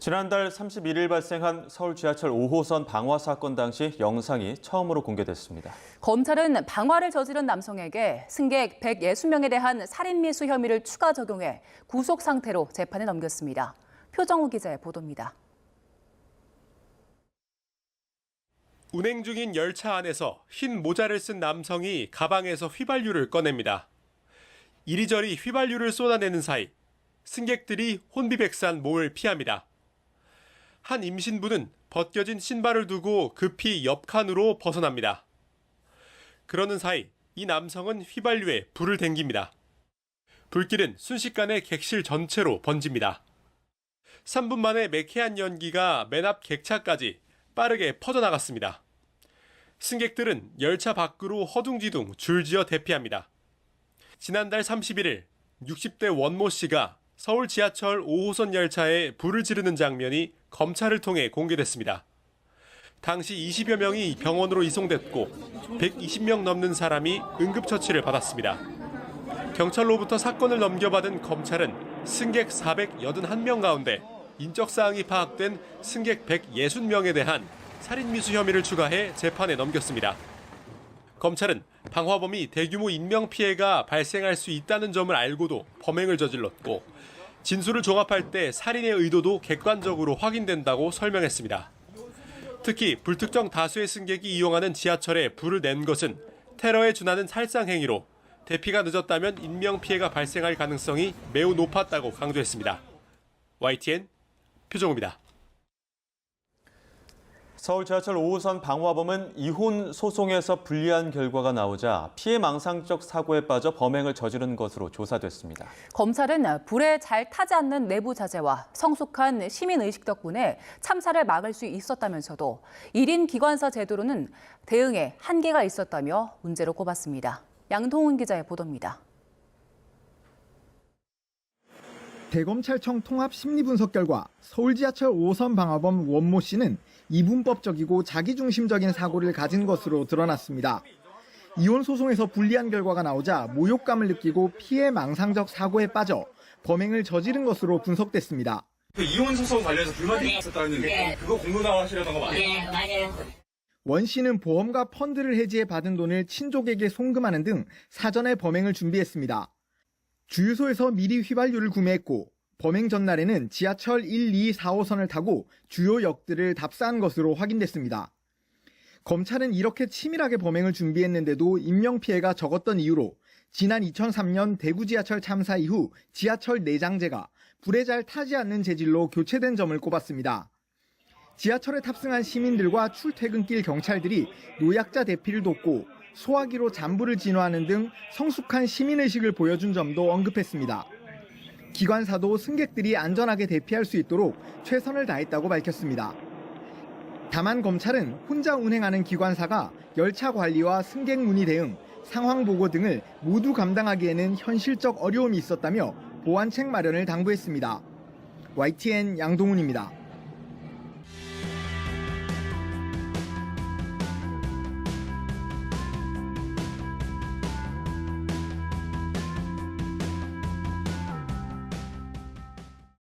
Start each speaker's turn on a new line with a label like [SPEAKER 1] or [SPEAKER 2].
[SPEAKER 1] 지난달 31일 발생한 서울 지하철 5호선 방화 사건 당시 영상이 처음으로 공개됐습니다.
[SPEAKER 2] 검찰은 방화를 저지른 남성에게 승객 160명에 대한 살인미수 혐의를 추가 적용해 구속 상태로 재판에 넘겼습니다. 표정우 기자의 보도입니다.
[SPEAKER 3] 운행 중인 열차 안에서 흰 모자를 쓴 남성이 가방에서 휘발유를 꺼냅니다. 이리저리 휘발유를 쏟아내는 사이 승객들이 혼비백산 몸을 피합니다. 한 임신부는 벗겨진 신발을 두고 급히 옆 칸으로 벗어납니다. 그러는 사이 이 남성은 휘발유에 불을 댕깁니다. 불길은 순식간에 객실 전체로 번집니다. 3분 만에 매캐한 연기가 맨 앞 객차까지 빠르게 퍼져나갔습니다. 승객들은 열차 밖으로 허둥지둥 줄지어 대피합니다. 지난달 31일 60대 원모 씨가 서울 지하철 5호선 열차에 불을 지르는 장면이 검찰을 통해 공개됐습니다. 당시 20여 명이 병원으로 이송됐고 120명 넘는 사람이 응급처치를 받았습니다. 경찰로부터 사건을 넘겨받은 검찰은 승객 481명 가운데 인적사항이 파악된 승객 160명에 대한 살인미수 혐의를 추가해 재판에 넘겼습니다. 검찰은 방화범이 대규모 인명피해가 발생할 수 있다는 점을 알고도 범행을 저질렀고 진술을 종합할 때 살인의 의도도 객관적으로 확인된다고 설명했습니다. 특히 불특정 다수의 승객이 이용하는 지하철에 불을 낸 것은 테러에 준하는 살상 행위로 대피가 늦었다면 인명피해가 발생할 가능성이 매우 높았다고 강조했습니다. YTN 표정우입니다.
[SPEAKER 1] 서울 지하철 5호선 방화범은 이혼 소송에서 불리한 결과가 나오자 피해망상적 사고에 빠져 범행을 저지른 것으로 조사됐습니다.
[SPEAKER 2] 검찰은 불에 잘 타지 않는 내부 자재와 성숙한 시민의식 덕분에 참사를 막을 수 있었다면서도 1인 기관사 제도로는 대응에 한계가 있었다며 문제로 꼽았습니다. 양동훈 기자의 보도입니다.
[SPEAKER 4] 대검찰청 통합 심리분석 결과 서울 지하철 5호선 방화범 원모 씨는 이분법적이고 자기중심적인 사고를 가진 것으로 드러났습니다. 이혼 소송에서 불리한 결과가 나오자 모욕감을 느끼고 피해망상적 사고에 빠져 범행을 저지른 것으로 분석됐습니다.
[SPEAKER 5] 이혼 소송 관련해서 불만이 있었다는데 그거 공로 나가시려던 거 맞아요?
[SPEAKER 6] 네, 맞아요.
[SPEAKER 4] 원 씨는 보험과 펀드를 해지해 받은 돈을 친족에게 송금하는 등 사전에 범행을 준비했습니다. 주유소에서 미리 휘발유를 구매했고 범행 전날에는 지하철 1, 2, 4호선을 타고 주요 역들을 답사한 것으로 확인됐습니다. 검찰은 이렇게 치밀하게 범행을 준비했는데도 인명피해가 적었던 이유로 지난 2003년 대구 지하철 참사 이후 지하철 내장재가 불에 잘 타지 않는 재질로 교체된 점을 꼽았습니다. 지하철에 탑승한 시민들과 출퇴근길 경찰들이 노약자 대피를 돕고 소화기로 잔불을 진화하는 등 성숙한 시민의식을 보여준 점도 언급했습니다. 기관사도 승객들이 안전하게 대피할 수 있도록 최선을 다했다고 밝혔습니다. 다만 검찰은 혼자 운행하는 기관사가 열차 관리와 승객 문의 대응, 상황 보고 등을 모두 감당하기에는 현실적 어려움이 있었다며 보완책 마련을 당부했습니다. YTN 양동훈입니다.